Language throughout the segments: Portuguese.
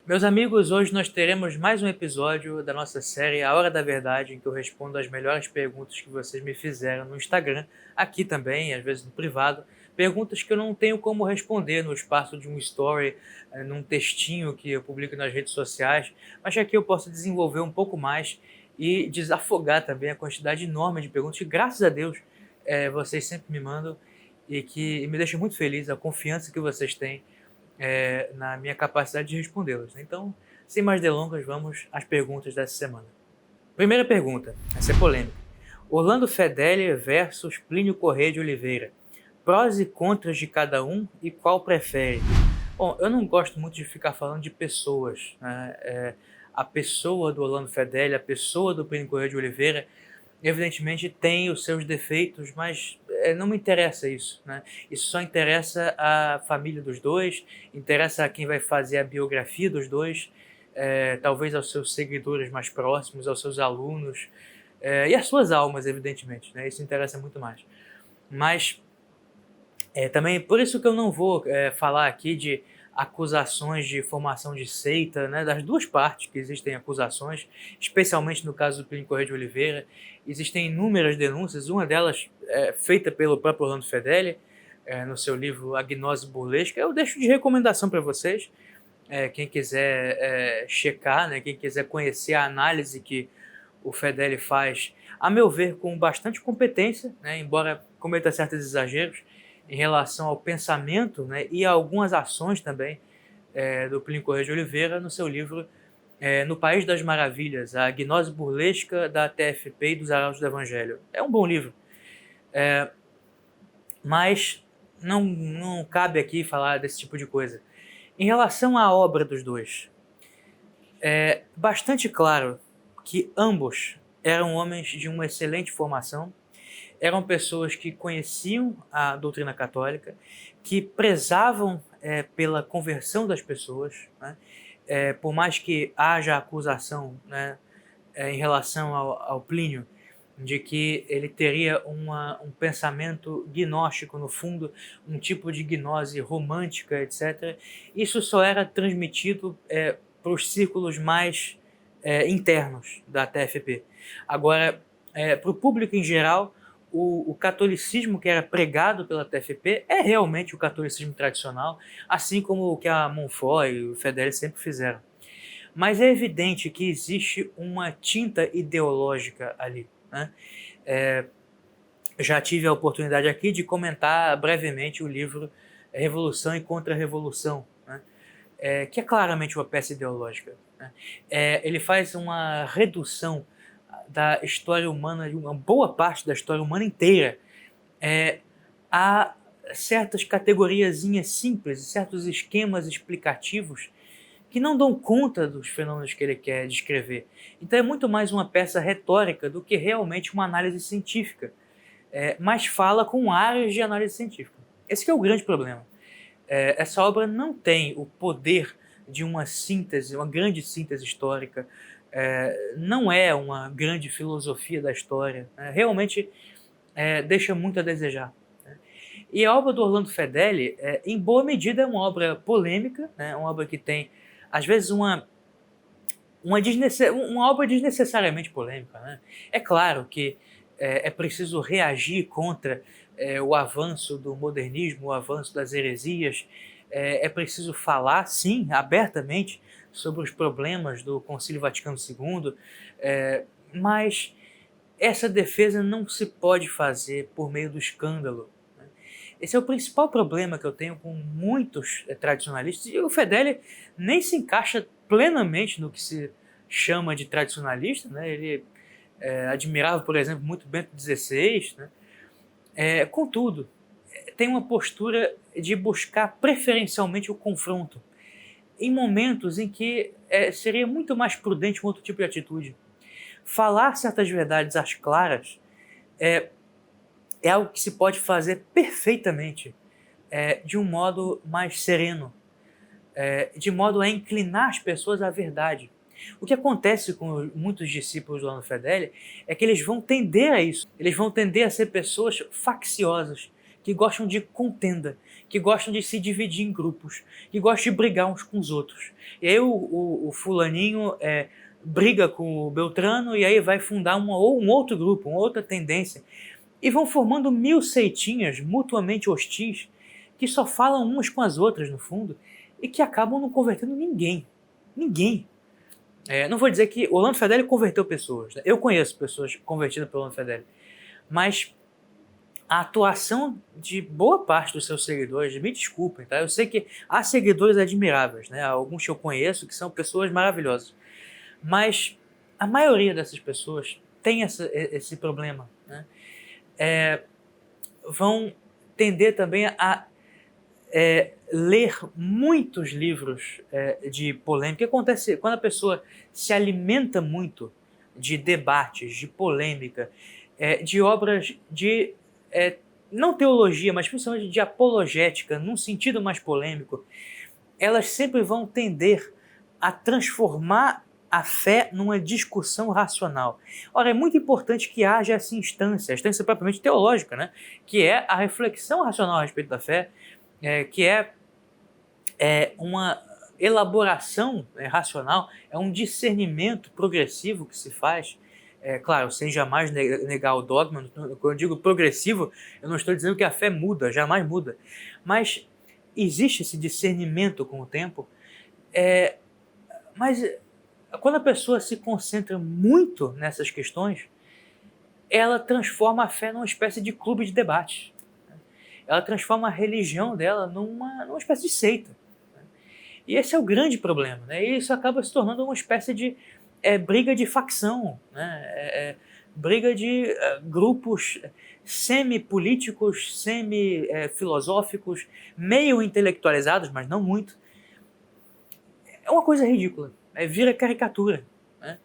Meus amigos, hoje nós teremos mais um episódio da nossa série A Hora da Verdade, em que eu respondo as melhores perguntas que vocês me fizeram no Instagram, aqui também, às vezes no privado, perguntas que eu não tenho como responder no espaço de um story, num textinho que eu publico nas redes sociais, mas que aqui eu posso desenvolver um pouco mais e desafogar também a quantidade enorme de perguntas que, graças a Deus, vocês sempre me mandam e que me deixa muito feliz a confiança que vocês têm na minha capacidade de respondê-las. Então, sem mais delongas, vamos às perguntas dessa semana. Primeira pergunta, essa é polêmica. Orlando Fedeli versus Plínio Corrêa de Oliveira. Prós e contras de cada um e qual prefere? Bom, eu não gosto muito de ficar falando de pessoas, né? A pessoa do Orlando Fedeli, a pessoa do Plínio Corrêa de Oliveira, evidentemente tem os seus defeitos, mas não me interessa isso, né? Isso só interessa a família dos dois, interessa a quem vai fazer a biografia dos dois, talvez aos seus seguidores mais próximos, aos seus alunos, e às suas almas, evidentemente, né? Isso interessa muito mais. Mas também por isso que eu não vou falar aqui de acusações de formação de seita, né, das duas partes que existem acusações, especialmente no caso do Plínio Corrêa de Oliveira. Existem inúmeras denúncias, uma delas feita pelo próprio Orlando Fedeli, no seu livro A Gnose Burlesca. Eu deixo de recomendação para vocês, quem quiser checar, né, quem quiser conhecer a análise que o Fedeli faz, a meu ver, com bastante competência, né, embora cometa certos exageros, em relação ao pensamento, né, e a algumas ações também do Plínio Corrêa de Oliveira no seu livro No País das Maravilhas, a Gnose Burlesca da TFP e dos Arautos do Evangelho. É um bom livro, mas não cabe aqui falar desse tipo de coisa. Em relação à obra dos dois, é bastante claro que ambos eram homens de uma excelente formação, eram pessoas que conheciam a doutrina católica, que prezavam pela conversão das pessoas, né? Por mais que haja acusação, né, em relação ao Plínio, de que ele teria um pensamento gnóstico no fundo, um tipo de gnose romântica, etc. Isso só era transmitido para os círculos mais internos da TFP. Agora, para o público em geral, o catolicismo que era pregado pela TFP é realmente o catolicismo tradicional, assim como o que a Montfort e o Fedeli sempre fizeram. Mas é evidente que existe uma tinta ideológica ali, né? Já tive a oportunidade aqui de comentar brevemente o livro Revolução e Contra-Revolução, né? Que é claramente uma peça ideológica, né? Ele faz uma redução da história humana, de uma boa parte da história humana inteira, a certas categoriazinhas simples, certos esquemas explicativos que não dão conta dos fenômenos que ele quer descrever. Então é muito mais uma peça retórica do que realmente uma análise científica, mas fala com áreas de análise científica. Esse que é o grande problema. Essa obra não tem o poder de uma síntese, uma grande síntese histórica, não é uma grande filosofia da história, né? Realmente deixa muito a desejar, né? E a obra do Orlando Fedeli, em boa medida, é uma obra polêmica, né? Uma obra que tem, às vezes, uma obra desnecessariamente polêmica, né? É claro que é preciso reagir contra o avanço do modernismo, o avanço das heresias, é preciso falar, sim, abertamente, sobre os problemas do Concílio Vaticano II, mas essa defesa não se pode fazer por meio do escândalo, né? Esse é o principal problema que eu tenho com muitos tradicionalistas, e o Fedeli nem se encaixa plenamente no que se chama de tradicionalista, né? Ele admirava, por exemplo, muito Bento XVI, né? Contudo, tem uma postura de buscar preferencialmente o confronto, em momentos em que seria muito mais prudente um outro tipo de atitude. Falar certas verdades às claras é algo que se pode fazer perfeitamente, de um modo mais sereno, de modo a inclinar as pessoas à verdade. O que acontece com muitos discípulos do Orlando Fedeli é que eles vão tender a isso. Eles vão tender a ser pessoas facciosas, que gostam de contenda, que gostam de se dividir em grupos, que gostam de brigar uns com os outros. E aí o fulaninho briga com o Beltrano e aí vai fundar um outro grupo, uma outra tendência. E vão formando 1000 seitinhas mutuamente hostis que só falam umas com as outras, no fundo, e que acabam não convertendo ninguém. Ninguém. Não vou dizer que o Orlando Fedeli converteu pessoas. Né? Eu conheço pessoas convertidas pelo Orlando Fedeli. Mas a atuação de boa parte dos seus seguidores, me desculpem, tá? Eu sei que há seguidores admiráveis, né? Alguns que eu conheço que são pessoas maravilhosas. Mas a maioria dessas pessoas tem esse problema, né? Vão tender também a ler muitos livros de polêmica. O que acontece quando a pessoa se alimenta muito de debates, de polêmica, de obras de não teologia, mas principalmente de apologética, num sentido mais polêmico, elas sempre vão tender a transformar a fé numa discussão racional. Ora, é muito importante que haja essa instância, a instância propriamente teológica, né? Que é a reflexão racional a respeito da fé, que é uma elaboração racional, é um discernimento progressivo que se faz, claro, sem jamais negar o dogma. Quando eu digo progressivo, eu não estou dizendo que a fé muda, jamais muda, mas existe esse discernimento com o tempo, mas quando a pessoa se concentra muito nessas questões, ela transforma a fé numa espécie de clube de debate. Ela transforma a religião dela numa espécie de seita. E esse é o grande problema, né? E isso acaba se tornando uma espécie de briga de facção, né? Briga de grupos semi-políticos, semi-filosóficos, meio intelectualizados, mas não muito. É uma coisa ridícula, vira caricatura, né?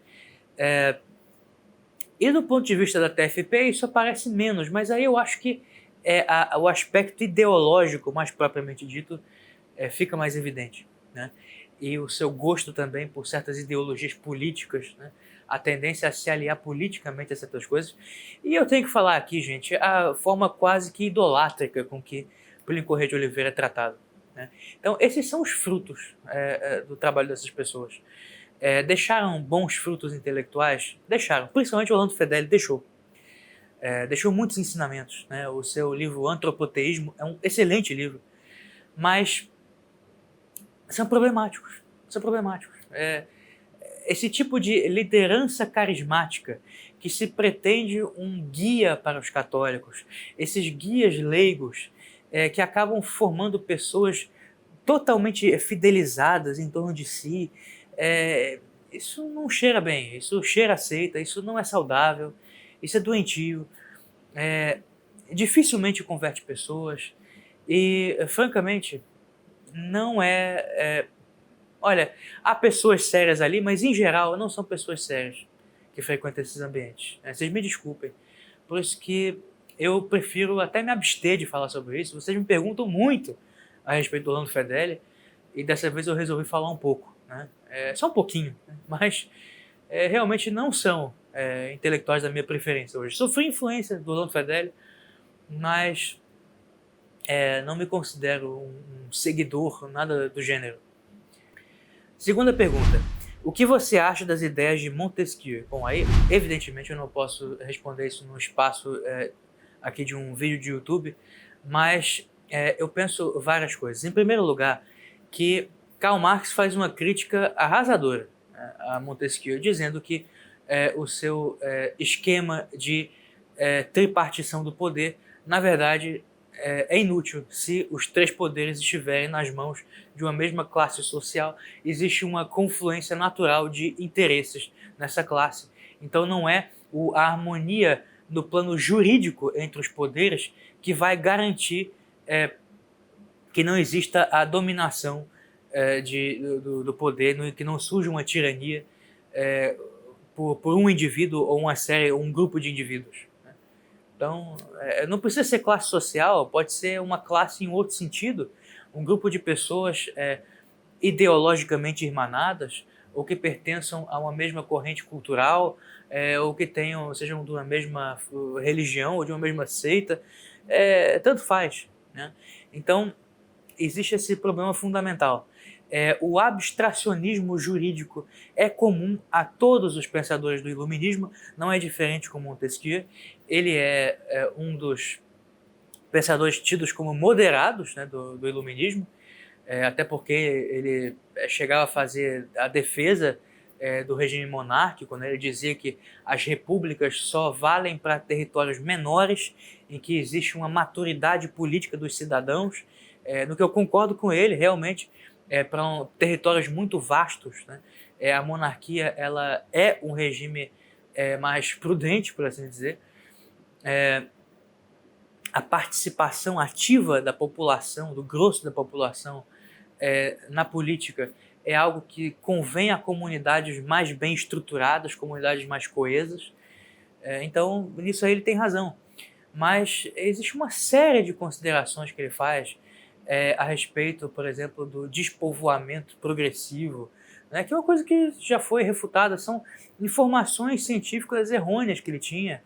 E do ponto de vista da TFP isso aparece menos, mas aí eu acho que o aspecto ideológico, mais propriamente dito, fica mais evidente, né? E o seu gosto também por certas ideologias políticas, né? A tendência a se aliar politicamente a certas coisas. E eu tenho que falar aqui, gente, a forma quase que idolátrica com que Plínio Corrêa de Oliveira é tratado, né? Então, esses são os frutos do trabalho dessas pessoas. Deixaram bons frutos intelectuais? Deixaram. Principalmente o Orlando Fedeli deixou. Deixou muitos ensinamentos, né? O seu livro Antropoteísmo é um excelente livro, mas são problemáticos. Esse tipo de liderança carismática que se pretende um guia para os católicos, esses guias leigos que acabam formando pessoas totalmente fidelizadas em torno de si, isso não cheira bem, isso cheira a seita, isso não é saudável, isso é doentio, dificilmente converte pessoas e, francamente, não olha, há pessoas sérias ali, mas em geral não são pessoas sérias que frequentam esses ambientes. Vocês me desculpem, por isso que eu prefiro até me abster de falar sobre isso. Vocês me perguntam muito a respeito do Orlando Fedeli e dessa vez eu resolvi falar um pouco, né? Só um pouquinho, né? Mas realmente não são intelectuais da minha preferência hoje. Sofri influência do Orlando Fedeli, mas não me considero um seguidor, nada do gênero. Segunda pergunta. O que você acha das ideias de Montesquieu? Bom, aí, evidentemente, eu não posso responder isso no espaço aqui de um vídeo de YouTube, mas eu penso várias coisas. Em primeiro lugar, que Karl Marx faz uma crítica arrasadora a Montesquieu, dizendo que o seu esquema de tripartição do poder, na verdade, é inútil se os três poderes estiverem nas mãos de uma mesma classe social. Existe uma confluência natural de interesses nessa classe. Então não é a harmonia no plano jurídico entre os poderes que vai garantir que não exista a dominação do poder, que não surja uma tirania por um indivíduo ou uma série, um grupo de indivíduos. Então, não precisa ser classe social, pode ser uma classe em outro sentido, um grupo de pessoas ideologicamente irmanadas, ou que pertençam a uma mesma corrente cultural, ou que sejam de uma mesma religião ou de uma mesma seita. tanto faz, né? Então, existe esse problema fundamental. O abstracionismo jurídico é comum a todos os pensadores do iluminismo, não é diferente com Montesquieu. Ele é um dos pensadores tidos como moderados, né, do iluminismo, até porque ele chegava a fazer a defesa do regime monárquico, né? Ele dizia que as repúblicas só valem para territórios menores, em que existe uma maturidade política dos cidadãos, no que eu concordo com ele, realmente, para territórios muito vastos, né? A monarquia ela é um regime mais prudente, por assim dizer. A participação ativa da população, do grosso da população, na política é algo que convém a comunidades mais bem estruturadas, comunidades mais coesas. Então, nisso aí ele tem razão. Mas existe uma série de considerações que ele faz a respeito, por exemplo, do despovoamento progressivo, né, que é uma coisa que já foi refutada, são informações científicas errôneas que ele tinha.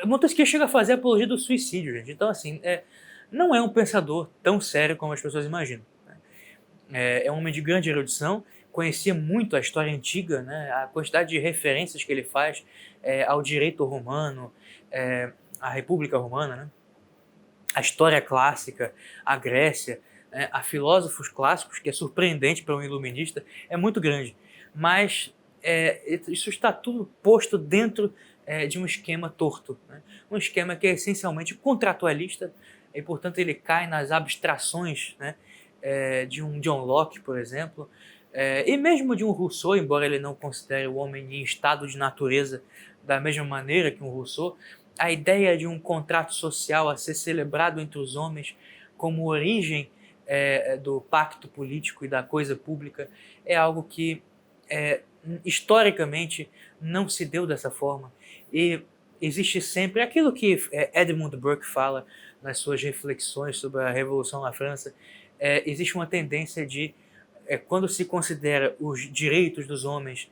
Montesquieu chega a fazer apologia do suicídio, gente. Então, assim, não é um pensador tão sério como as pessoas imaginam. É um homem de grande erudição, conhecia muito a história antiga, né? A quantidade de referências que ele faz ao direito romano, à República Romana, né? A história clássica, a Grécia, a filósofos clássicos, que é surpreendente para um iluminista, é muito grande. Mas isso está tudo posto dentro de um esquema torto, né? Um esquema que é essencialmente contratualista e, portanto, ele cai nas abstrações, né, de um John Locke, por exemplo, e mesmo de um Rousseau, embora ele não considere o homem em estado de natureza da mesma maneira que um Rousseau. A ideia de um contrato social a ser celebrado entre os homens como origem do pacto político e da coisa pública é algo que historicamente não se deu dessa forma. E existe sempre aquilo que Edmund Burke fala nas suas reflexões sobre a Revolução na França. Existe uma tendência de, quando se considera os direitos dos homens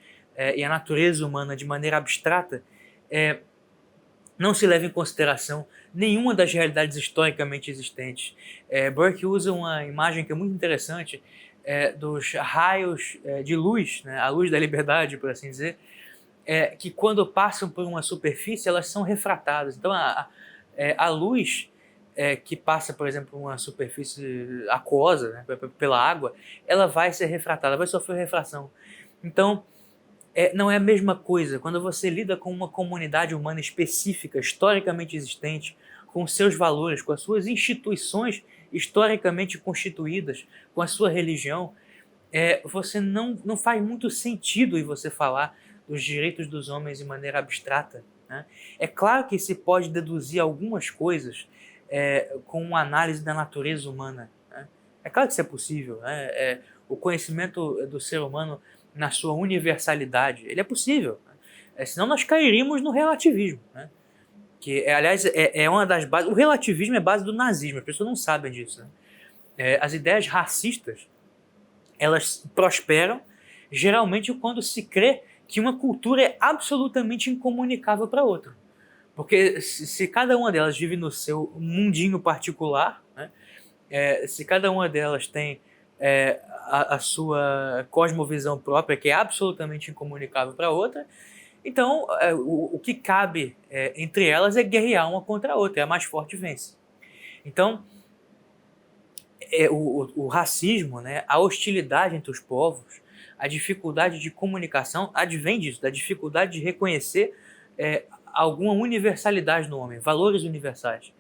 e a natureza humana de maneira abstrata, não se leva em consideração nenhuma das realidades historicamente existentes. Burke usa uma imagem que é muito interessante dos raios de luz, né, a luz da liberdade, por assim dizer, que quando passam por uma superfície, elas são refratadas. Então, a luz que passa, por exemplo, por uma superfície aquosa, né, pela água, ela vai ser refratada, vai sofrer refração. Então, não é a mesma coisa quando você lida com uma comunidade humana específica, historicamente existente, com seus valores, com as suas instituições historicamente constituídas, com a sua religião. Você não faz muito sentido em você falar dos direitos dos homens de maneira abstrata, né? É claro que se pode deduzir algumas coisas com uma análise da natureza humana, né? É claro que isso é possível, né? O conhecimento do ser humano na sua universalidade, ele é possível, né? Senão nós cairíamos no relativismo, né? Que, aliás, uma das bases. O relativismo é base do nazismo, as pessoas não sabem disso, né? As ideias racistas, elas prosperam geralmente quando se crê que uma cultura é absolutamente incomunicável para outra. Porque se cada uma delas vive no seu mundinho particular, né? Se cada uma delas tem a sua cosmovisão própria, que é absolutamente incomunicável para outra, então o que cabe entre elas é guerrear uma contra a outra, a mais forte vence. Então, o racismo, né, a hostilidade entre os povos, a dificuldade de comunicação advém disso, da dificuldade de reconhecer alguma universalidade no homem, valores universais.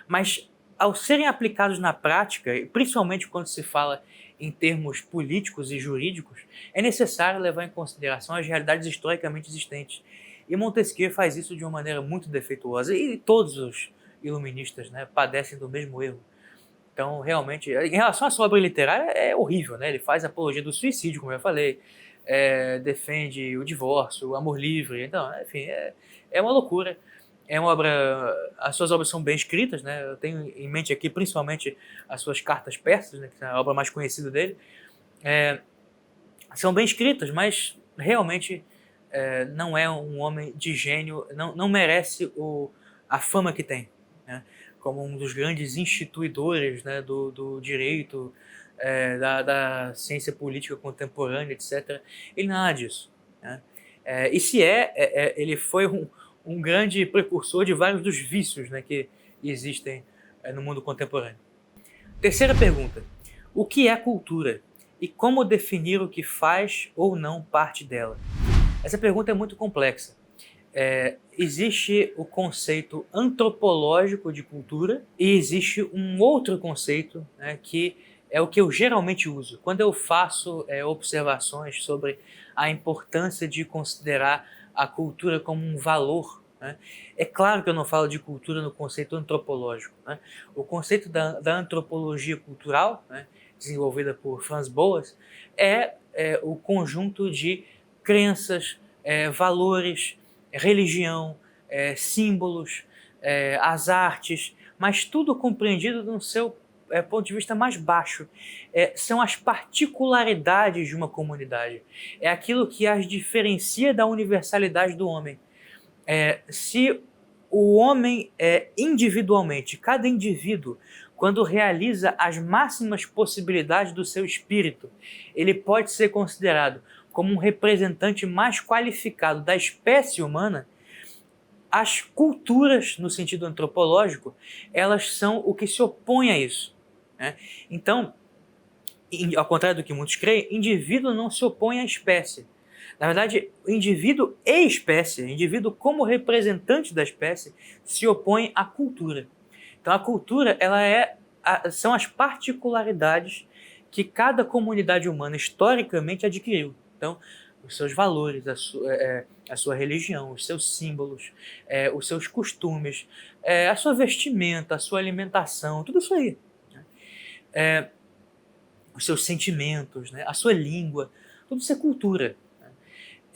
Mas, ao serem aplicados na prática, principalmente quando se fala em termos políticos e jurídicos, é necessário levar em consideração as realidades historicamente existentes. E Montesquieu faz isso de uma maneira muito defeituosa, e todos os iluministas, né, padecem do mesmo erro. Então, realmente, em relação à sua obra literária, é horrível, né? Ele faz apologia do suicídio, como eu falei, defende o divórcio, o amor livre, então, enfim, é uma loucura. É uma obra, as suas obras são bem escritas, né? Eu tenho em mente aqui principalmente as suas cartas persas, né, que é a obra mais conhecida dele. São bem escritas, mas realmente não é um homem de gênio, não merece a fama que tem, né? Como um dos grandes instituidores, né, do direito, da ciência política contemporânea, etc. Ele não é nada disso, né? E se ele foi um grande precursor de vários dos vícios, né, que existem no mundo contemporâneo. Terceira pergunta: o que é cultura? E como definir o que faz ou não parte dela? Essa pergunta é muito complexa. Existe o conceito antropológico de cultura e existe um outro conceito, né, que é o que eu geralmente uso quando eu faço observações sobre a importância de considerar a cultura como um valor, né? É claro que eu não falo de cultura no conceito antropológico, né? O conceito da antropologia cultural, né, desenvolvida por Franz Boas, é o conjunto de crenças, valores, religião, símbolos, as artes, mas tudo compreendido no seu ponto de vista mais baixo. São as particularidades de uma comunidade. É aquilo que as diferencia da universalidade do homem. Se o homem individualmente, cada indivíduo, quando realiza as máximas possibilidades do seu espírito, ele pode ser considerado como um representante mais qualificado da espécie humana. As culturas, no sentido antropológico, elas são o que se opõe a isso, né? Então, ao contrário do que muitos creem, indivíduo não se opõe à espécie. Na verdade, o indivíduo e espécie, o indivíduo como representante da espécie, se opõe à cultura. Então, a cultura são as particularidades que cada comunidade humana historicamente adquiriu. Então, os seus valores, a sua religião, os seus símbolos, os seus costumes, a sua vestimenta, a sua alimentação, tudo isso aí, né? Os seus sentimentos, né? A sua língua, tudo isso é cultura,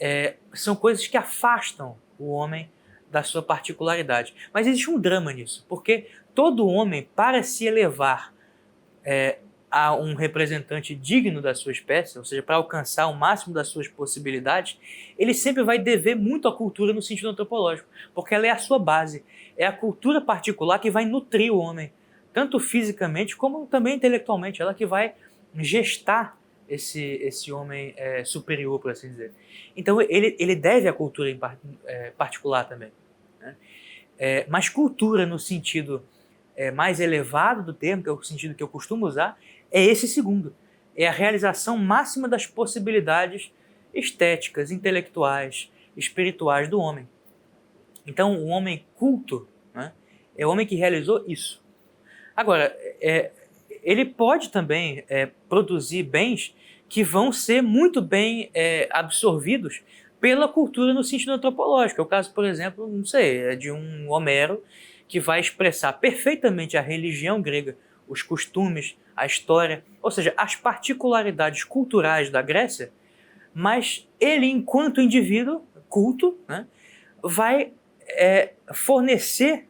né? São coisas que afastam o homem da sua particularidade. Mas existe um drama nisso, porque todo homem, para se elevar a um representante digno da sua espécie, ou seja, para alcançar o máximo das suas possibilidades, ele sempre vai dever muito à cultura no sentido antropológico, porque ela é a sua base, é a cultura particular que vai nutrir o homem, tanto fisicamente como também intelectualmente, ela que vai gestar esse homem superior, por assim dizer. Então ele deve à cultura particular também, né? Mas cultura no sentido mais elevado do termo, que é o sentido que eu costumo usar, é esse segundo. É a realização máxima das possibilidades estéticas, intelectuais, espirituais do homem. Então, o homem culto, né, é o homem que realizou isso. Agora, ele pode também produzir bens que vão ser muito bem absorvidos pela cultura no sentido antropológico. É o caso, por exemplo, não sei, de um Homero que vai expressar perfeitamente a religião grega, os costumes, a história, ou seja, as particularidades culturais da Grécia, mas ele, enquanto indivíduo culto, né, vai fornecer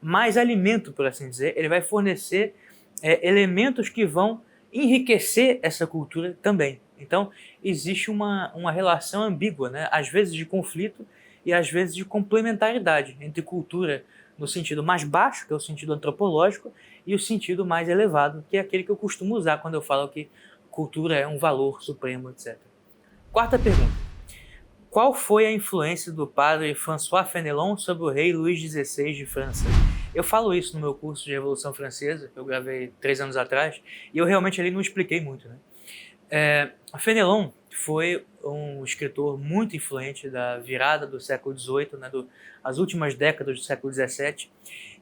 mais alimento, por assim dizer, ele vai fornecer elementos que vão enriquecer essa cultura também. Então, existe uma relação ambígua, né, às vezes de conflito e às vezes de complementaridade entre cultura no sentido mais baixo, que é o sentido antropológico, e o sentido mais elevado, que é aquele que eu costumo usar quando eu falo que cultura é um valor supremo, etc. Quarta pergunta: qual foi a influência do padre François Fénelon sobre o rei Luís XVI de França? Eu falo isso no meu curso de Revolução Francesa, que eu gravei 3 anos atrás, e eu realmente ali não expliquei muito, né? Fénelon foi um escritor muito influente da virada do século XVIII, né, as últimas décadas do século XVII,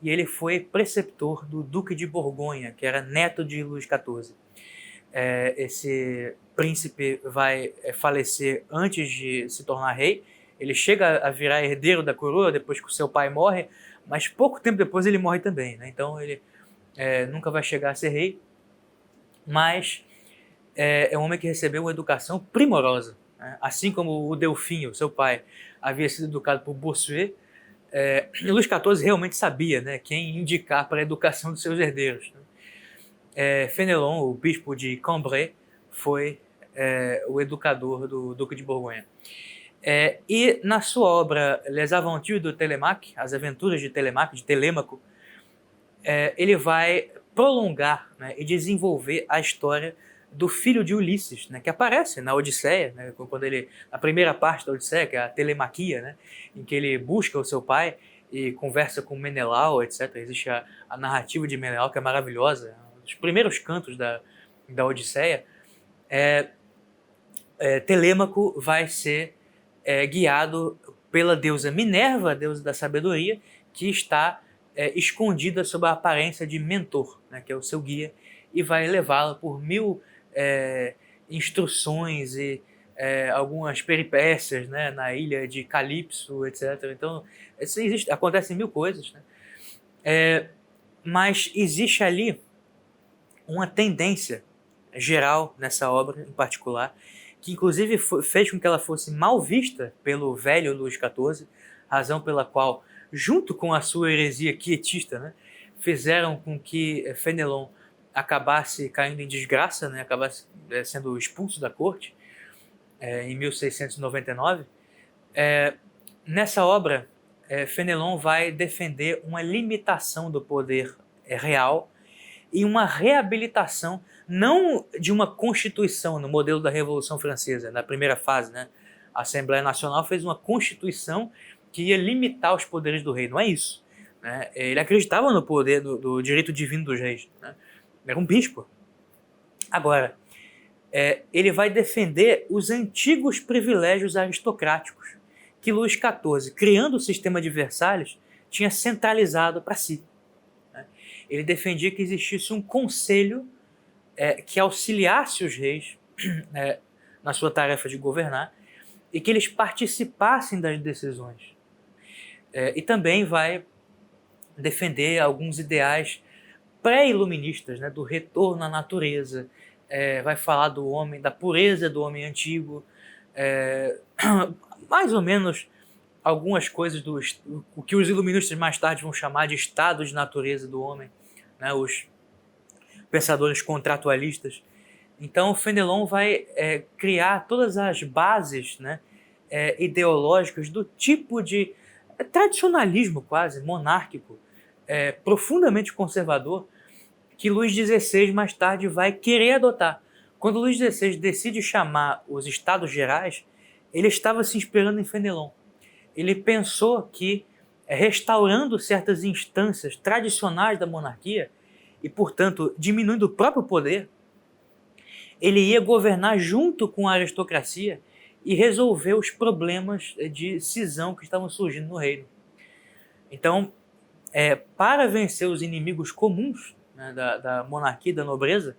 e ele foi preceptor do Duque de Borgonha, que era neto de Luís XIV. Esse príncipe vai falecer antes de se tornar rei. Ele chega a virar herdeiro da coroa depois que o seu pai morre, mas pouco tempo depois ele morre também, né? Então ele nunca vai chegar a ser rei, mas é um homem que recebeu uma educação primorosa, né? Assim como o Delfinho, seu pai, havia sido educado por Bossuet, Luís XIV realmente sabia, né, quem indicar para a educação dos seus herdeiros, né? Fénelon, o bispo de Cambrai, foi o educador do Duque de Borgonha. E na sua obra Les Aventures de Télémaque, As Aventuras de Telêmaco, ele vai prolongar, né, e desenvolver a história do filho de Ulisses, né, que aparece na Odisseia, né, quando ele, na primeira parte da Odisseia, que é a Telemaquia, né, em que ele busca o seu pai e conversa com Menelau, etc. Existe a narrativa de Menelau, que é maravilhosa, um dos primeiros cantos da Odisseia. Telêmaco vai ser guiado pela deusa Minerva, a deusa da sabedoria, que está escondida sob a aparência de Mentor, né, que é o seu guia, e vai levá-la por 1000 instruções e algumas peripécias, né, na ilha de Calipso, etc. Então, acontecem 1000 coisas, né? Mas existe ali uma tendência geral nessa obra em particular, que inclusive fez com que ela fosse mal vista pelo velho Luís XIV, razão pela qual, junto com a sua heresia quietista, né, fizeram com que Fénelon acabasse caindo em desgraça, né, acabasse sendo expulso da corte em 1699. Nessa obra, Fénelon vai defender uma limitação do poder real e uma reabilitação, não de uma constituição no modelo da Revolução Francesa, na primeira fase, né? A Assembleia Nacional fez uma constituição que ia limitar os poderes do rei, não é isso, né? Ele acreditava no poder do direito divino dos reis, né? Era um bispo. Agora, ele vai defender os antigos privilégios aristocráticos que Luís XIV, criando o sistema de Versalhes, tinha centralizado para si. Ele defendia que existisse um conselho que auxiliasse os reis na sua tarefa de governar e que eles participassem das decisões. E também vai defender alguns ideais pré-iluministas, né, do retorno à natureza. Vai falar do homem, da pureza do homem antigo, mais ou menos algumas coisas o que os iluministas mais tarde vão chamar de estado de natureza do homem, né, os pensadores contratualistas. Então, Fénelon vai criar todas as bases, né, ideológicas do tipo de tradicionalismo quase monárquico, profundamente conservador, que Luís XVI mais tarde vai querer adotar. Quando Luís XVI decide chamar os Estados Gerais, ele estava se inspirando em Fénelon. Ele pensou que, restaurando certas instâncias tradicionais da monarquia e, portanto, diminuindo o próprio poder, ele ia governar junto com a aristocracia e resolver os problemas de cisão que estavam surgindo no reino. Então, para vencer os inimigos comuns, né, da monarquia e da nobreza,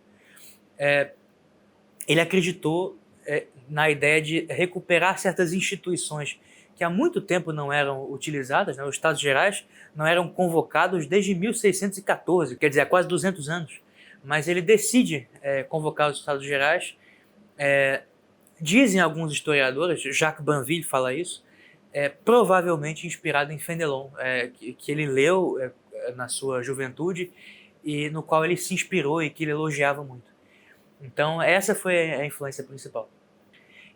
ele acreditou na ideia de recuperar certas instituições que há muito tempo não eram utilizadas, né? Os Estados Gerais não eram convocados desde 1614, quer dizer, há quase 200 anos. Mas ele decide convocar os Estados Gerais. Dizem alguns historiadores, Jacques Banville fala isso, provavelmente inspirado em Fénelon, que ele leu na sua juventude e no qual ele se inspirou e que ele elogiava muito. Então, essa foi a influência principal.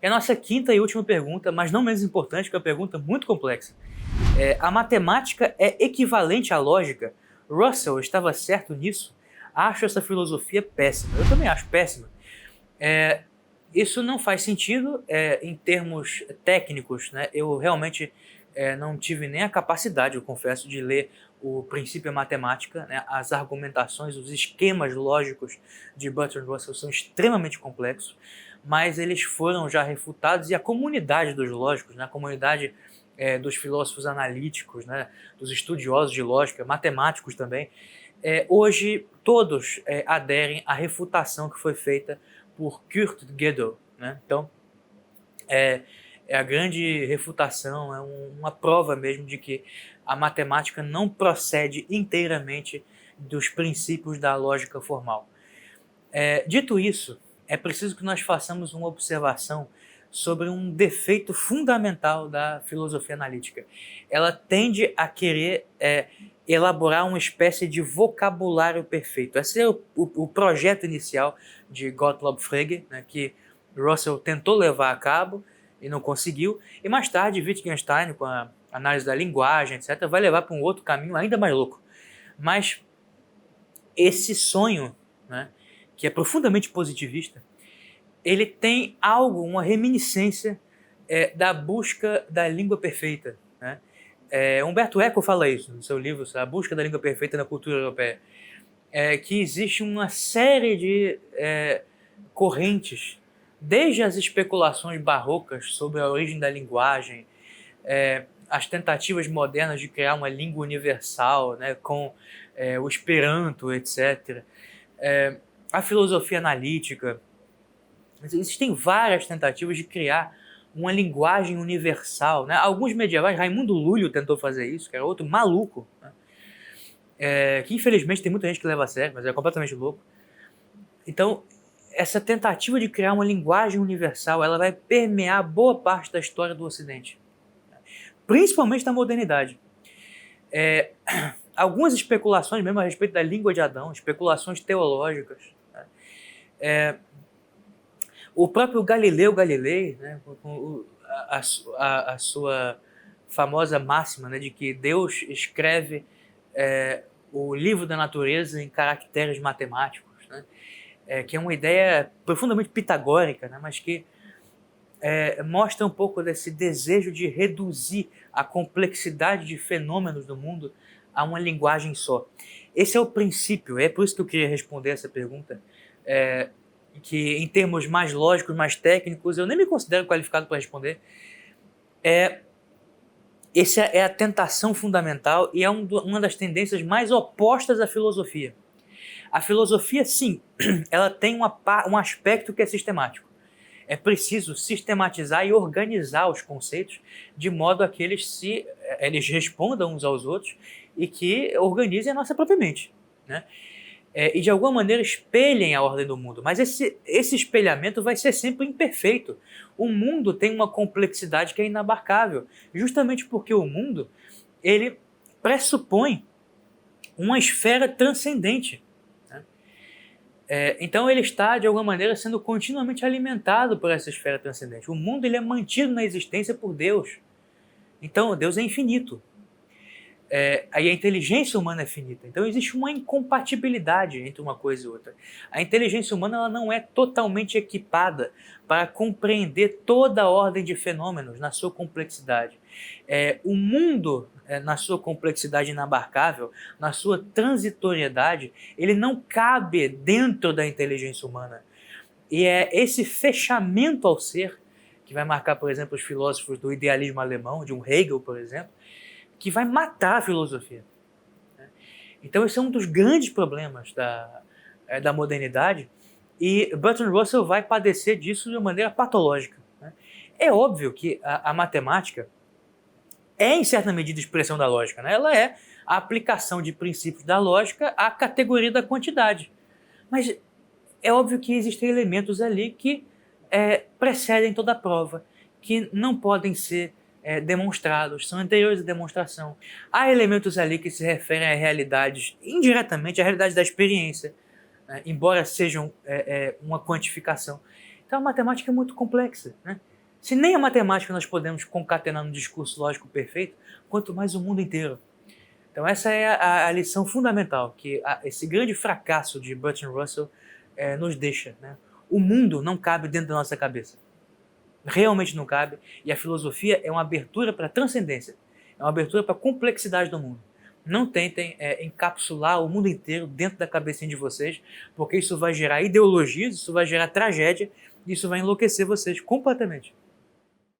E a nossa quinta e última pergunta, mas não menos importante, que é uma pergunta muito complexa. A matemática é equivalente à lógica? Russell estava certo nisso? Acho essa filosofia péssima. Eu também acho péssima. Isso não faz sentido em termos técnicos, né? Eu realmente não tive nem a capacidade, eu confesso, de ler o Princípio da Matemática, né? As argumentações, os esquemas lógicos de Bertrand Russell são extremamente complexos, mas eles foram já refutados e a comunidade dos lógicos, né? A comunidade dos filósofos analíticos, né? Dos estudiosos de lógica, matemáticos também, hoje todos aderem à refutação que foi feita por Kurt Gödel, né? Então, a grande refutação, uma prova mesmo de que a matemática não procede inteiramente dos princípios da lógica formal. Dito isso, é preciso que nós façamos uma observação sobre um defeito fundamental da filosofia analítica. Ela tende a querer elaborar uma espécie de vocabulário perfeito. Esse é o projeto inicial de Gottlob Frege, né, que Russell tentou levar a cabo e não conseguiu. E mais tarde, Wittgenstein, com a análise da linguagem, etc., vai levar para um outro caminho ainda mais louco. Mas esse sonho, né, que é profundamente positivista, ele tem algo, uma reminiscência da busca da língua perfeita, né? Humberto Eco fala isso no seu livro, A Busca da Língua Perfeita na Cultura Europeia, que existe uma série de correntes, desde as especulações barrocas sobre a origem da linguagem, as tentativas modernas de criar uma língua universal, né, com o Esperanto, etc., a filosofia analítica. Existem várias tentativas de criar uma linguagem universal, né? Alguns medievais, Raimundo Lúlio tentou fazer isso, que era outro maluco, né? Que infelizmente tem muita gente que leva a sério, mas é completamente louco. Então, essa tentativa de criar uma linguagem universal, ela vai permear boa parte da história do Ocidente, principalmente na modernidade. Algumas especulações mesmo a respeito da língua de Adão, especulações teológicas, né? O próprio Galileu Galilei, né, com a sua famosa máxima, né, de que Deus escreve o livro da natureza em caracteres matemáticos, né, que é uma ideia profundamente pitagórica, né, mas que mostra um pouco desse desejo de reduzir a complexidade de fenômenos do mundo a uma linguagem só. Esse é o princípio, é por isso que eu queria responder essa pergunta, que em termos mais lógicos, mais técnicos, eu nem me considero qualificado para responder. Essa é a tentação fundamental e é uma das tendências mais opostas à filosofia. A filosofia, sim, ela tem um aspecto que é sistemático. É preciso sistematizar e organizar os conceitos de modo a que eles respondam uns aos outros e que organizem a nossa própria mente, né? E de alguma maneira espelhem a ordem do mundo. Mas esse espelhamento vai ser sempre imperfeito. O mundo tem uma complexidade que é inabarcável, justamente porque o mundo ele pressupõe uma esfera transcendente, né? Então ele está, de alguma maneira, sendo continuamente alimentado por essa esfera transcendente. O mundo ele é mantido na existência por Deus. Então Deus é infinito. Aí a inteligência humana é finita. Então existe uma incompatibilidade entre uma coisa e outra. A inteligência humana ela não é totalmente equipada para compreender toda a ordem de fenômenos na sua complexidade. O mundo, na sua complexidade inabarcável, na sua transitoriedade, ele não cabe dentro da inteligência humana. E é esse fechamento ao ser que vai marcar, por exemplo, os filósofos do idealismo alemão, de um Hegel, por exemplo, que vai matar a filosofia. Então esse é um dos grandes problemas da modernidade e Bertrand Russell vai padecer disso de uma maneira patológica. É óbvio que a matemática é em certa medida expressão da lógica, né? Ela é a aplicação de princípios da lógica à categoria da quantidade. Mas é óbvio que existem elementos ali que precedem toda a prova, que não podem ser demonstrados, são anteriores à demonstração. Há elementos ali que se referem a realidades, indiretamente, à realidade da experiência, né, embora sejam uma quantificação. Então a matemática é muito complexa, né? Se nem a matemática nós podemos concatenar num discurso lógico perfeito, quanto mais o mundo inteiro. Então essa é a lição fundamental, que esse grande fracasso de Bertrand Russell nos deixa, né? O mundo não cabe dentro da nossa cabeça. Realmente não cabe, e a filosofia é uma abertura para a transcendência, é uma abertura para a complexidade do mundo. Não tentem encapsular o mundo inteiro dentro da cabecinha de vocês, porque isso vai gerar ideologias, isso vai gerar tragédia, e isso vai enlouquecer vocês completamente.